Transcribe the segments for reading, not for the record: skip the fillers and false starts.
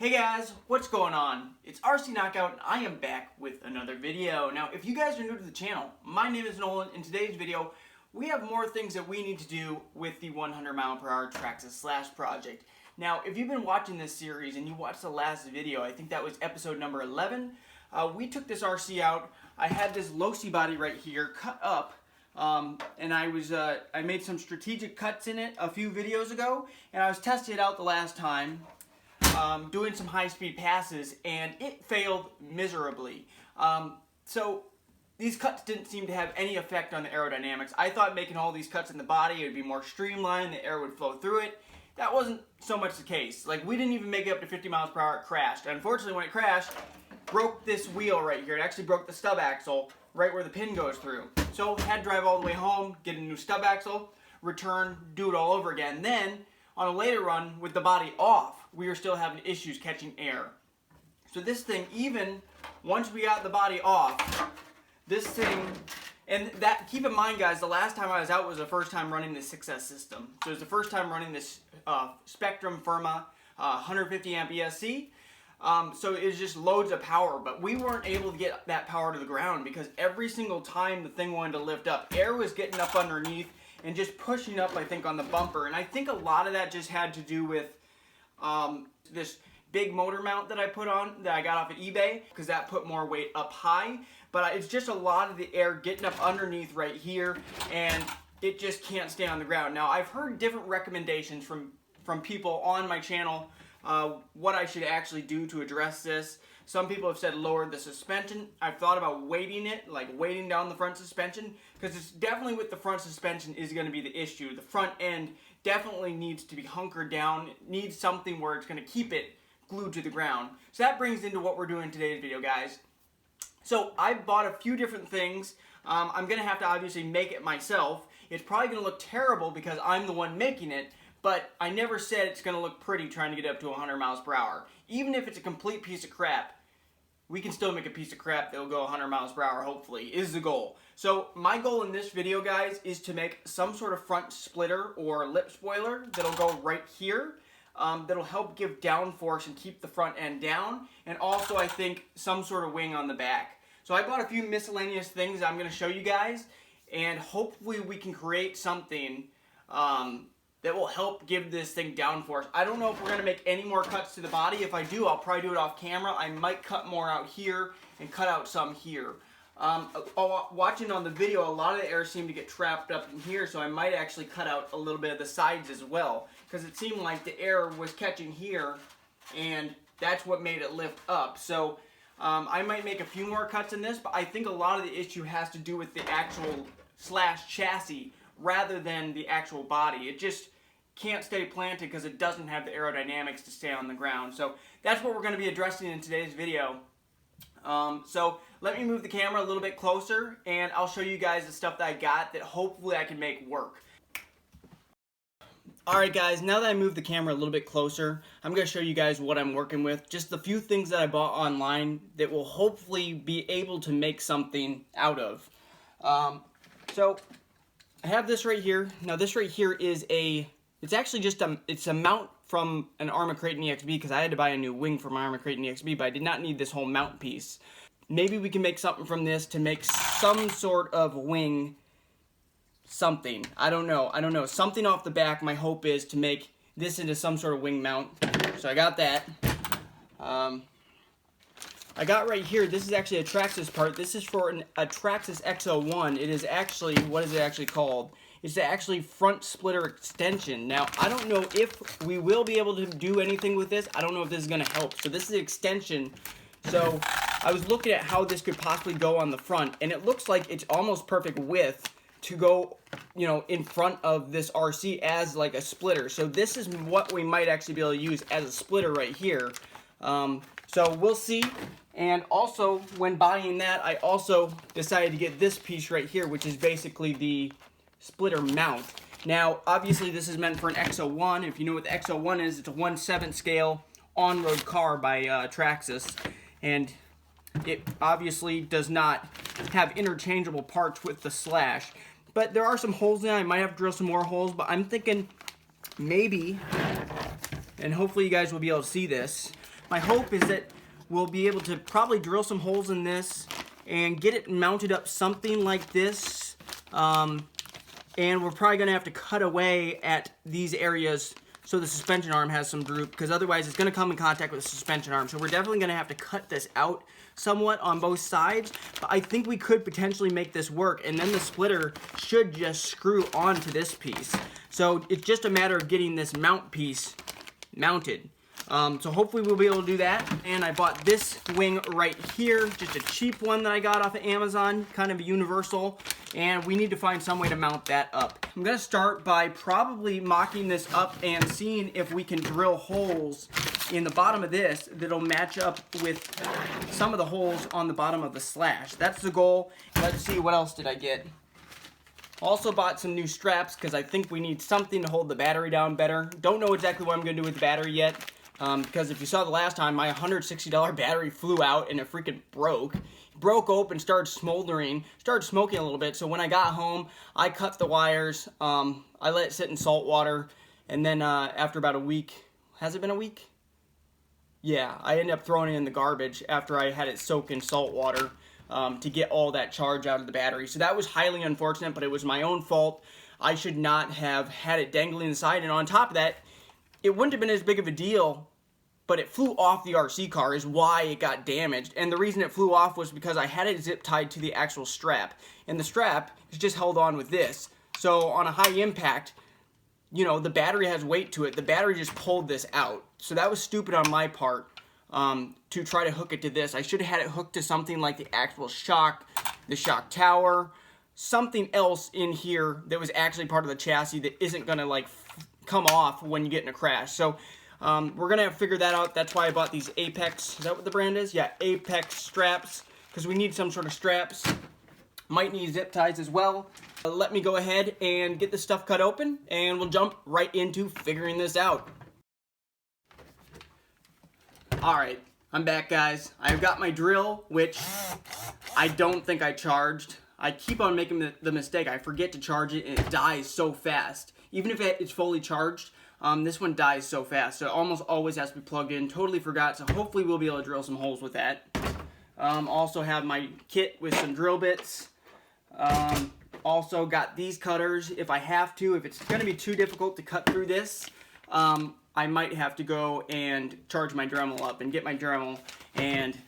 Hey guys, what's going on? It's RC Knockout and I am back with another video. Now, if you guys are new to the channel, my name is Nolan. In today's video, we have more things that we need to do with the 100mph Traxxas Slash Project. Now, if you've been watching this series and you watched the last video, I think that was episode number 11, we took this RC out. I had this low-C body right here cut up, and I made some strategic cuts in it a few videos ago, and I was testing it out the last time. Doing some high-speed passes, and it failed miserably. So these cuts didn't seem to have any effect on the aerodynamics. I thought making all these cuts in the body, it would be more streamlined, the air would flow through it. That wasn't so much the case. Like, we didn't even make it up to 50 miles per hour, it crashed. Unfortunately, when it crashed, broke this wheel right here. It actually broke the stub axle right where the pin goes through. So had to drive all the way home, get a new stub axle, return, do it all over again. Then, on a later run, with the body off, we were still having issues catching air. So this thing, even once we got the body off, this thing, and that, keep in mind guys, the last time I was out was the first time running the 6S system. So it was the first time running this Spectrum Firma 150 amp ESC. So it was just loads of power, but we weren't able to get that power to the ground because every single time the thing wanted to lift up, air was getting up underneath and just pushing up, I think, on the bumper. And I think a lot of that just had to do with this big motor mount that I put on, that I got off of eBay, because that put more weight up high. But it's just a lot of the air getting up underneath right here, and it just can't stay on the ground. Now, I've heard different recommendations from people on my channel, what I should actually do to address this. Some people have said lower the suspension. I've thought about weighting it, like weighting down the front suspension, because it's definitely with the front suspension is going to be the issue. The front end definitely needs to be hunkered down. It needs something where it's going to keep it glued to the ground. So that brings into what we're doing in today's video, guys. So I bought a few different things. I'm going to have to obviously make it myself. It's probably going to look terrible because I'm the one making it, but I never said it's going to look pretty trying to get up to 100 miles per hour. Even if it's a complete piece of crap, we can still make a piece of crap that'll go 100 miles per hour, hopefully, is the goal. So my goal in this video, guys, is to make some sort of front splitter or lip spoiler that'll go right here. That'll help give downforce and keep the front end down. And also, I think, some sort of wing on the back. So I bought a few miscellaneous things I'm going to show you guys. And hopefully we can create something that will help give this thing downforce. I don't know if we're going to make any more cuts to the body. If I do, I'll probably do it off camera. I might cut more out here and cut out some here. Watching on the video, a lot of the air seemed to get trapped up in here, so I might actually cut out a little bit of the sides as well, because it seemed like the air was catching here, and that's what made it lift up. So I might make a few more cuts in this, but I think a lot of the issue has to do with the actual Slash chassis rather than the actual body. It just can't stay planted because it doesn't have the aerodynamics to stay on the ground. So that's what we're going to be addressing in today's video. So let me move the camera a little bit closer and I'll show you guys the stuff that I got that hopefully I can make work. Alright guys, now that I moved the camera a little bit closer, I'm going to show you guys what I'm working with. Just the few things that I bought online that will hopefully be able to make something out of. So I have this right here. Now this right here is it's actually just it's a mount from an Arma Crate EXB because I had to buy a new wing for my Arma Crate EXB, but I did not need this whole mount piece. Maybe we can make something from this to make some sort of wing something. I don't know. Something off the back, my hope is to make this into some sort of wing mount. So I got that. I got right here, this is actually a Traxxas part. This is for a Traxxas X01. It is actually, what is it actually called? It's actually front splitter extension. Now, I don't know if we will be able to do anything with this. I don't know if this is going to help. So this is extension. So I was looking at how this could possibly go on the front, and it looks like it's almost perfect width to go, you know, in front of this RC as like a splitter. So this is what we might actually be able to use as a splitter right here. So we'll see. And also, when buying that, I also decided to get this piece right here, which is basically the splitter mount. Now, obviously, this is meant for an X01. If you know what the X01 is, it's a 1/7 scale on-road car by Traxxas. And it obviously does not have interchangeable parts with the Slash. But there are some holes in it. I might have to drill some more holes, but I'm thinking maybe, and hopefully you guys will be able to see this, my hope is that we'll be able to probably drill some holes in this and get it mounted up something like this. And we're probably going to have to cut away at these areas so the suspension arm has some droop, because otherwise it's going to come in contact with the suspension arm. So we're definitely going to have to cut this out somewhat on both sides. But I think we could potentially make this work, and then the splitter should just screw onto this piece. So it's just a matter of getting this mount piece mounted. So hopefully we'll be able to do that. And I bought this wing right here, just a cheap one that I got off of Amazon, kind of a universal, and we need to find some way to mount that up. I'm gonna start by probably mocking this up and seeing if we can drill holes in the bottom of this that'll match up with some of the holes on the bottom of the Slash. That's the goal. Let's see, what else did I get? Also bought some new straps because I think we need something to hold the battery down better. Don't know exactly what I'm gonna do with the battery yet. Because if you saw the last time, my $160 battery flew out and it freaking broke open, started smoldering, started smoking a little bit. So when I got home, I cut the wires, I let it sit in salt water, and then after about a week, has it been a week? Yeah, I ended up throwing it in the garbage after I had it soak in salt water to get all that charge out of the battery. So that was highly unfortunate, but it was my own fault. I should not have had it dangling inside, and on top of that, it wouldn't have been as big of a deal, but it flew off the RC car is why it got damaged. And the reason it flew off was because I had it zip tied to the actual strap. And the strap is just held on with this. So on a high impact, you know, the battery has weight to it. The battery just pulled this out. So that was stupid on my part to try to hook it to this. I should have had it hooked to something like the actual shock, the shock tower, something else in here that was actually part of the chassis that isn't gonna like come off when you get in a crash. So we're gonna have to figure that out. That's why I bought these Apex, is that what the brand is? Yeah, Apex straps, because we need some sort of straps. Might need zip ties as well. Let me go ahead and get this stuff cut open, and we'll jump right into figuring this out. Alright, I'm back, guys. I've got my drill, which I don't think I charged. I keep on making the mistake. I forget to charge it, and it dies so fast. Even if it's fully charged, this one dies so fast. So it almost always has to be plugged in. Totally forgot, so hopefully we'll be able to drill some holes with that. Also have my kit with some drill bits. Also got these cutters if I have to. If it's going to be too difficult to cut through this, I might have to go and charge my Dremel up and get my Dremel and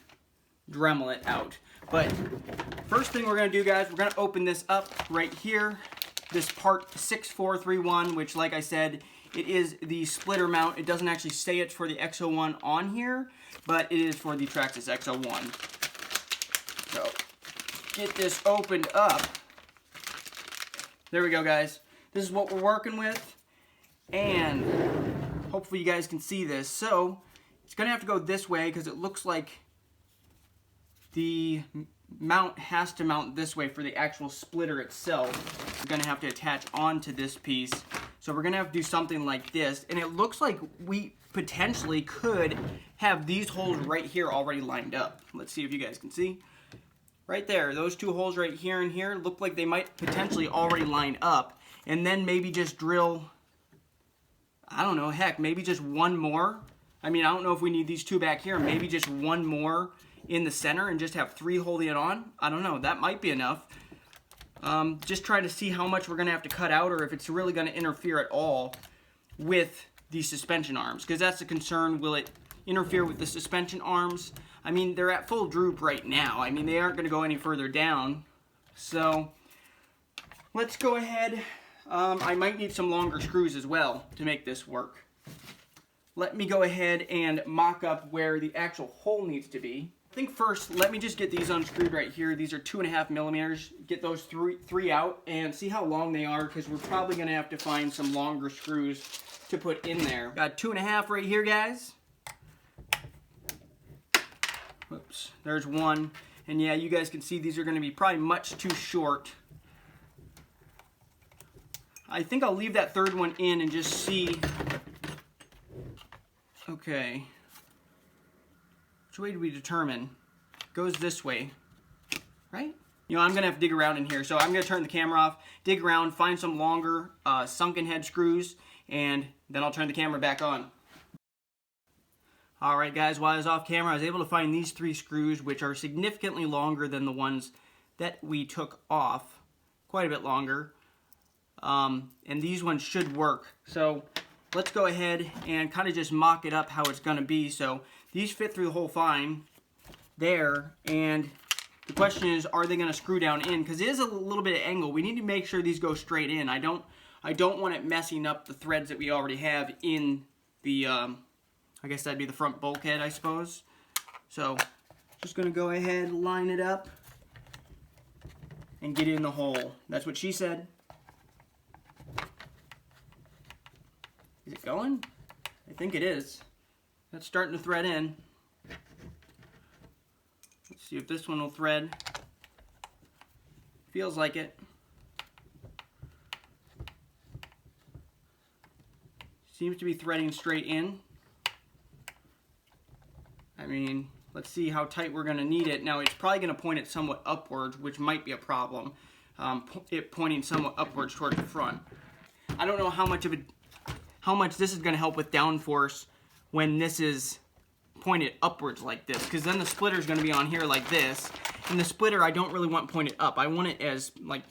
Dremel it out. But first thing we're going to do, guys, we're going to open this up right here. This part 6431, which, like I said, it is the splitter mount. It doesn't actually say it's for the X01 on here, but it is for the Traxxas X01. So, get this opened up. There we go, guys. This is what we're working with, and hopefully you guys can see this. So, it's going to have to go this way because it looks like the mount has to mount this way for the actual splitter itself. We're going to have to attach onto this piece. So we're going to have to do something like this. And it looks like we potentially could have these holes right here already lined up. Let's see if you guys can see. Right there, those two holes right here and here look like they might potentially already line up. And then maybe just drill, I don't know, heck, maybe just one more. I mean, I don't know if we need these two back here. Maybe just one more in the center and just have three holding it on. I don't know, that might be enough. Just trying to see how much we're going to have to cut out, or if it's really going to interfere at all with the suspension arms, because that's the concern. Will it interfere with the suspension arms? I mean, they're at full droop right now. I mean, they aren't going to go any further down. So let's go ahead. I might need some longer screws as well to make this work. Let me go ahead and mock up where the actual hole needs to be. I think first, let me just get these unscrewed right here. These are 2.5 millimeters. Get those three out and see how long they are, because we're probably going to have to find some longer screws to put in there. Got 2.5 right here, guys. Whoops, there's one. And yeah, you guys can see these are going to be probably much too short. I think I'll leave that third one in and just see. Okay. Which way do we determine? Goes this way, right? You know, I'm gonna have to dig around in here, so I'm gonna turn the camera off, dig around, find some longer sunken head screws, and then I'll turn the camera back on. Alright guys, while I was off camera, I was able to find these 3 screws, which are significantly longer than the ones that we took off. Quite a bit longer. And these ones should work. So let's go ahead and kind of just mock it up how it's going to be. So these fit through the hole fine there, and the question is, are they going to screw down in? Because it is a little bit of angle. We need to make sure these go straight in. I don't want it messing up the threads that we already have in the I guess that'd be the front bulkhead, I suppose. So just going to go ahead, line it up, and get in the hole. That's what she said. Is it going? I think it is. That's starting to thread in. Let's see if this one will thread. Feels like it. Seems to be threading straight in. I mean, let's see how tight we're going to need it. Now, it's probably going to point it somewhat upwards, which might be a problem. It pointing somewhat upwards towards the front. I don't know how much this is going to help with downforce when this is pointed upwards like this, because then the splitter is going to be on here like this, and the splitter I don't really want pointed up. I want it as like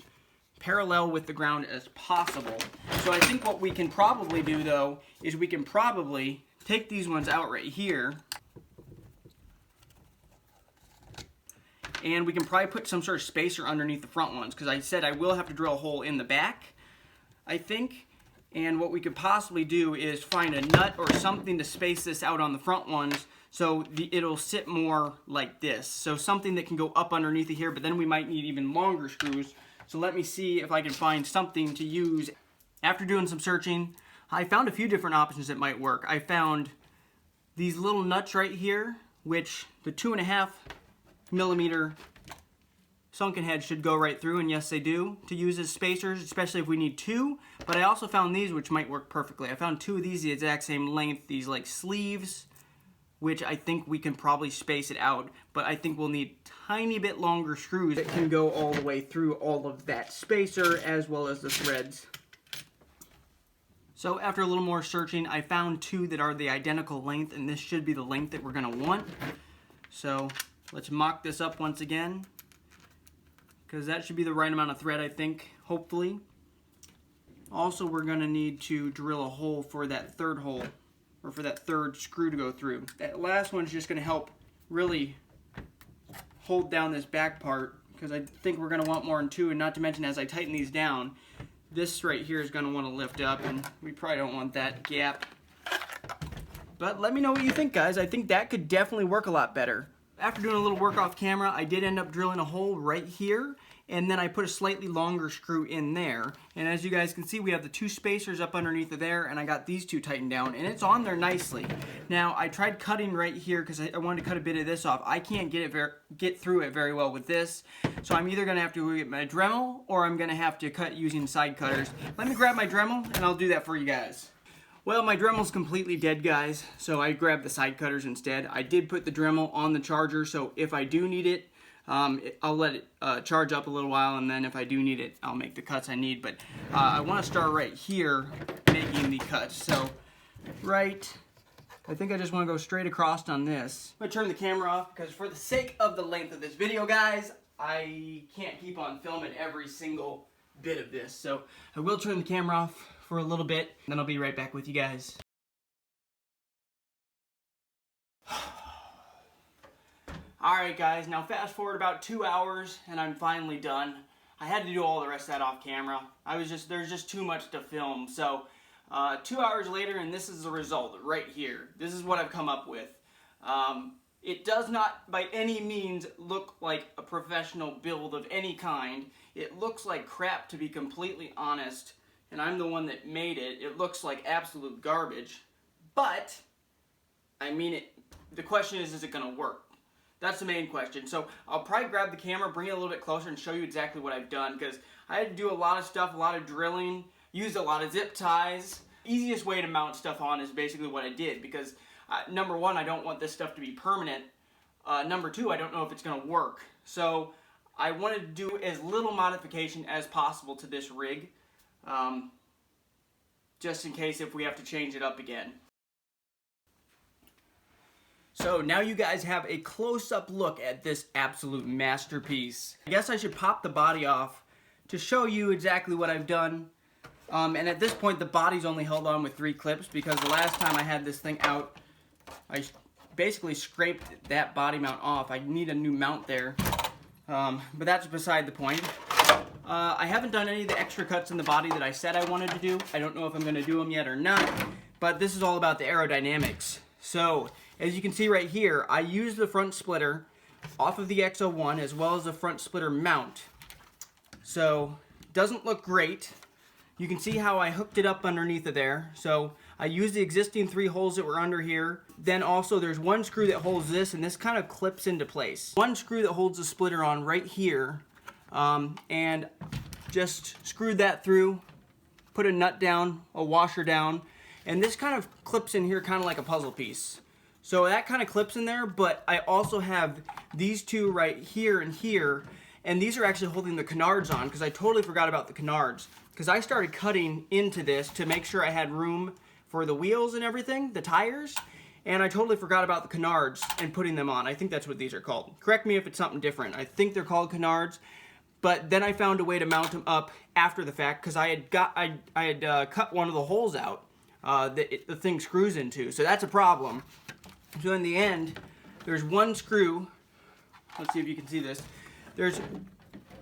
parallel with the ground as possible. So I think what we can probably do though is we can probably take these ones out right here, and we can probably put some sort of spacer underneath the front ones, because I said I will have to drill a hole in the back, I think. And what we could possibly do is find a nut or something to space this out on the front ones so it'll sit more like this. So something that can go up underneath of here, but then we might need even longer screws. So let me see if I can find something to use. After doing some searching, I found a few different options that might work. I found these little nuts right here, which the 2.5mm sunken head should go right through, and yes they do, to use as spacers, especially if we need 2. But I also found these, which might work perfectly. I found 2 of these the exact same length, these like sleeves, which I think we can probably space it out, but I think we'll need tiny bit longer screws that can go all the way through all of that spacer as well as the threads. So after a little more searching, I found 2 that are the identical length, and this should be the length that we're going to want. So let's mock this up once again, because that should be the right amount of thread, I think, hopefully. Also, we're going to need to drill a hole for that third hole, or for that third screw to go through. That last one's just going to help really hold down this back part, because I think we're going to want more than 2, and not to mention as I tighten these down, this right here is going to want to lift up, and we probably don't want that gap. But let me know what you think, guys. I think that could definitely work a lot better. After doing a little work off camera, I did end up drilling a hole right here, and then I put a slightly longer screw in there. And as you guys can see, we have the 2 spacers up underneath of there, and I got these 2 tightened down, and it's on there nicely. Now, I tried cutting right here because I wanted to cut a bit of this off. I can't get through it very well with this, so I'm either going to have to get my Dremel, or I'm going to have to cut using side cutters. Let me grab my Dremel, and I'll do that for you guys. Well, my Dremel's completely dead, guys, so I grabbed the side cutters instead. I did put the Dremel on the charger, so if I do need it, I'll let it charge up a little while, and then if I do need it, I'll make the cuts I need. But I want to start right here making the cuts. So I think I just want to go straight across on this. I'm going to turn the camera off because for the sake of the length of this video, guys, I can't keep on filming every single bit of this. So I will turn the camera off for a little bit, and then I'll be right back with you guys. Alright guys, now fast forward about 2 hours and I'm finally done. I had to do all the rest of that off camera. There's just too much to film. So 2 hours later, and this is the result right here. This is what I've come up with. It does not by any means look like a professional build of any kind. It looks like crap, to be completely honest. And I'm the one that made it. It looks like absolute garbage. But, I mean, the question is it going to work? That's the main question. So I'll probably grab the camera, bring it a little bit closer, and show you exactly what I've done, because I had to do a lot of stuff, a lot of drilling, used a lot of zip ties. Easiest way to mount stuff on is basically what I did, because number 1, I don't want this stuff to be permanent. Number 2, I don't know if it's going to work. So I wanted to do as little modification as possible to this rig, just in case if we have to change it up again. So now you guys have a close-up look at this absolute masterpiece. I guess I should pop the body off to show you exactly what I've done. And at this point the body's only held on with 3 clips because the last time I had this thing out, I basically scraped that body mount off. I need a new mount there, but that's beside the point. I haven't done any of the extra cuts in the body that I said I wanted to do. I don't know if I'm going to do them yet or not, but this is all about the aerodynamics. So, as you can see right here, I used the front splitter off of the X01 as well as the front splitter mount. So, doesn't look great. You can see how I hooked it up underneath of there. So, I used the existing 3 holes that were under here. Then also there's one screw that holds this, and this kind of clips into place. One screw that holds the splitter on right here, and just screwed that through, put a nut down, a washer down, and this kind of clips in here kind of like a puzzle piece. So that kind of clips in there, but I also have these 2 right here and here, and these are actually holding the canards on because I totally forgot about the canards. Because I started cutting into this to make sure I had room for the wheels and everything, the tires, and I totally forgot about the canards and putting them on. I think that's what these are called. Correct me if it's something different. I think they're called canards, but then I found a way to mount them up after the fact because I had cut one of the holes out that the thing screws into, so that's a problem. So in the end, there's one screw. Let's see if you can see this. There's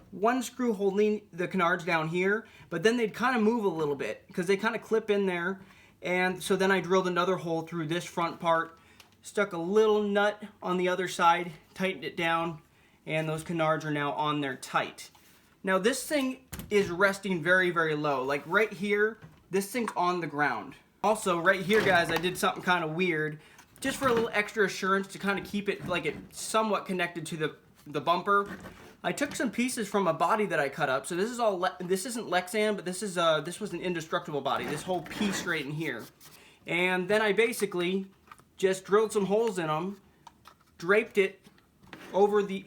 one screw holding the canards down here, but then they'd kind of move a little bit because they kind of clip in there. And so then I drilled another hole through this front part, stuck a little nut on the other side, tightened it down, and those canards are now on there tight. Now this thing is resting very, very low. Like right here, this thing's on the ground. Also right here, guys, I did something kind of weird, just for a little extra assurance to kind of keep it like it somewhat connected to the bumper. I took some pieces from a body that I cut up. So this is all, this isn't Lexan, but this was an indestructible body, this whole piece right in here. And then I basically just drilled some holes in them, draped it over the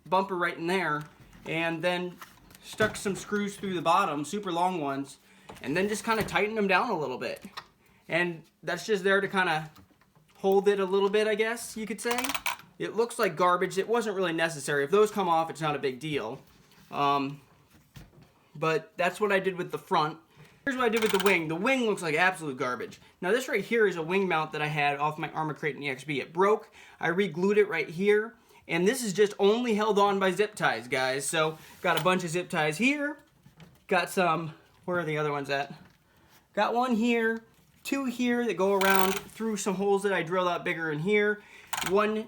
bumper right in there, and then stuck some screws through the bottom, super long ones, and then just kind of tightened them down a little bit. And that's just there to kind of hold it a little bit, I guess you could say. It looks like garbage. It wasn't really necessary. If those come off, it's not a big deal. But that's what I did with the front. Here's what I did with the wing. The wing looks like absolute garbage. Now this right here is a wing mount that I had off my Armor Crate in EXB. It broke. I re-glued it right here. And this is just only held on by zip ties, guys. So got a bunch of zip ties here. Got some, where are the other ones at? Got one here, 2 here that go around through some holes that I drilled out bigger in here. One,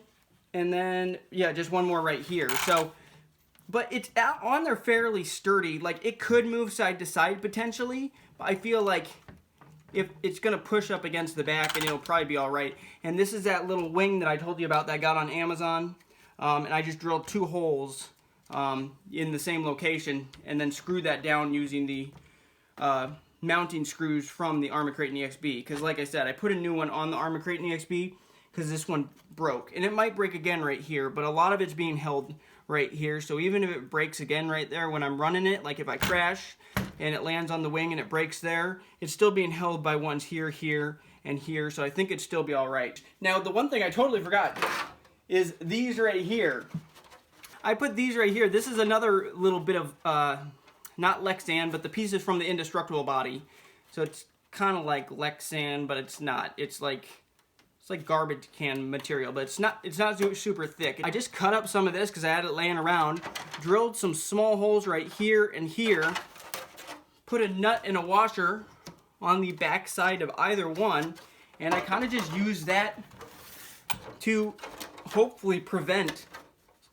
and then, yeah, just one more right here. So, but it's on there fairly sturdy. Like, it could move side to side potentially, but I feel like if it's going to push up against the back and it'll probably be all right. And this is that little wing that I told you about that I got on Amazon. And I just drilled 2 holes in the same location and then screwed that down using the mounting screws from the Armor Crate in EXB. Because like I said, I put a new one on the Armor Crate in EXB because this one broke. And it might break again right here, but a lot of it's being held right here. So even if it breaks again right there when I'm running it, like if I crash and it lands on the wing and it breaks there, it's still being held by ones here, here, and here. So I think it'd still be all right. Now, the one thing I totally forgot is these right here. I put these right here. This is another little bit of, not Lexan, but the pieces from the indestructible body. So it's kind of like Lexan, but it's not. It's like garbage can material, but it's not super thick. I just cut up some of this because I had it laying around, drilled some small holes right here and here, put a nut and a washer on the back side of either one, and I kind of just used that to hopefully prevent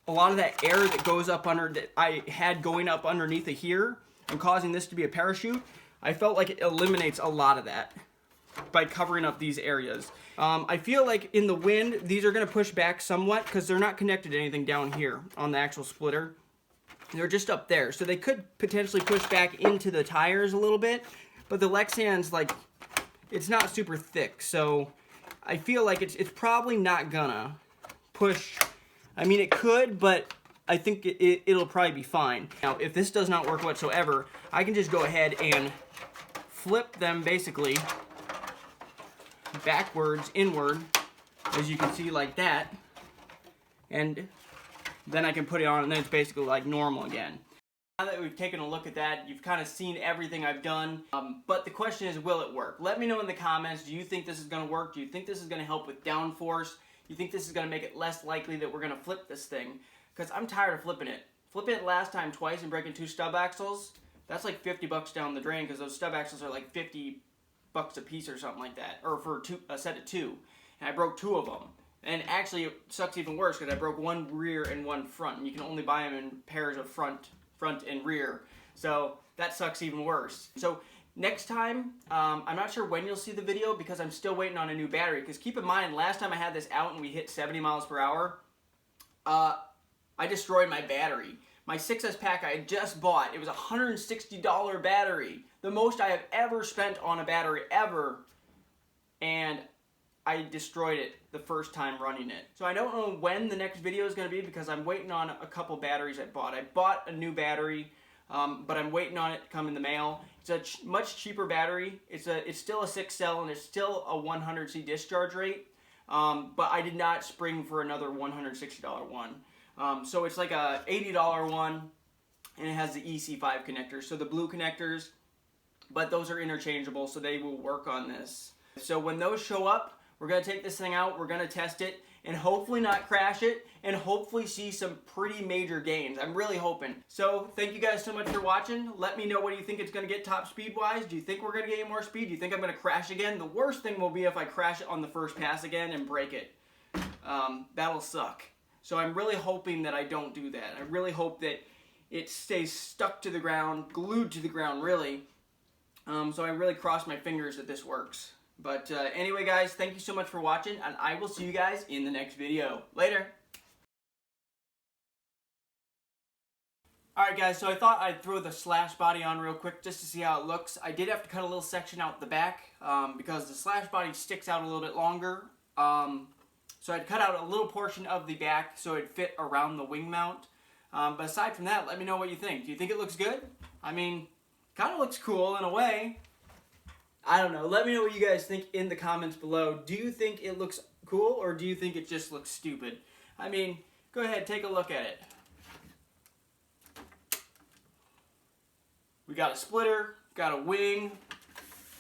a lot of that air that goes up under, that I had going up underneath of here and causing this to be a parachute. I felt like it eliminates a lot of that by covering up these areas. I feel like in the wind, these are going to push back somewhat because they're not connected to anything down here on the actual splitter. They're just up there. So they could potentially push back into the tires a little bit, but the Lexan's like, it's not super thick. So I feel like it's probably not gonna push. I mean, it could, but I think it'll probably be fine. Now, if this does not work whatsoever, I can just go ahead and flip them basically backwards, inward, as you can see, like that. And then I can put it on, and then it's basically like normal again. Now that we've taken a look at that, you've kind of seen everything I've done, but the question is, will it work? Let me know in the comments, do you think this is going to work? Do you think this is going to help with downforce? Do you think this is going to make it less likely that we're going to flip this thing? Because I'm tired of flipping it. Flipping it last time twice and breaking 2 stub axles, that's like 50 bucks down the drain, because those stub axles are like 50 bucks a piece or something like that, or for a set of 2. And I broke 2 of them. And actually, it sucks even worse because I broke 1 rear and 1 front, and you can only buy them in pairs of front and rear. So that sucks even worse. So next time, I'm not sure when you'll see the video because I'm still waiting on a new battery. Because keep in mind, last time I had this out and we hit 70 miles per hour, I destroyed my battery. My 6S pack I had just bought, it was a $160 battery. The most I have ever spent on a battery ever. And I destroyed it the first time running it. So I don't know when the next video is going to be because I'm waiting on a couple batteries I bought. I bought a new battery, but I'm waiting on it to come in the mail. It's a much cheaper battery. It's still a 6-cell and it's still a 100C discharge rate, but I did not spring for another $160 one. So it's like a $80 one, and it has the EC5 connectors. So the blue connectors, but those are interchangeable, so they will work on this. So when those show up, we're going to take this thing out, we're going to test it, and hopefully not crash it, and hopefully see some pretty major gains. I'm really hoping. So thank you guys so much for watching. Let me know what you think it's going to get top speed-wise. Do you think we're going to get more speed? Do you think I'm going to crash again? The worst thing will be if I crash it on the first pass again and break it. That'll suck. So I'm really hoping that I don't do that. I really hope that it stays stuck to the ground, glued to the ground, really. So I really cross my fingers that this works. But anyway, guys, thank you so much for watching, and I will see you guys in the next video. Later! Alright guys, so I thought I'd throw the Slash body on real quick just to see how it looks. I did have to cut a little section out the back because the Slash body sticks out a little bit longer. So I'd cut out a little portion of the back so it'd fit around the wing mount. But aside from that, let me know what you think. Do you think it looks good? I mean, kind of looks cool in a way. I don't know. Let me know what you guys think in the comments below. Do you think it looks cool, or do you think it just looks stupid? I mean, go ahead, take a look at it. We got a splitter, got a wing.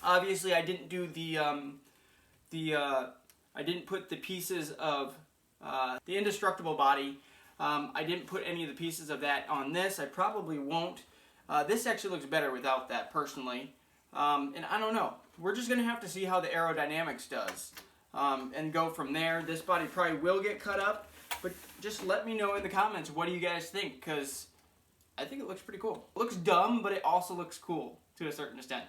Obviously, I didn't do I didn't put the pieces of the indestructible body. I didn't put any of the pieces of that on this. I probably won't. This actually looks better without that, personally. And I don't know. We're just going to have to see how the aerodynamics does. And go from there. This body probably will get cut up. But just let me know in the comments, what do you guys think? Because I think it looks pretty cool. It looks dumb, but it also looks cool to a certain extent.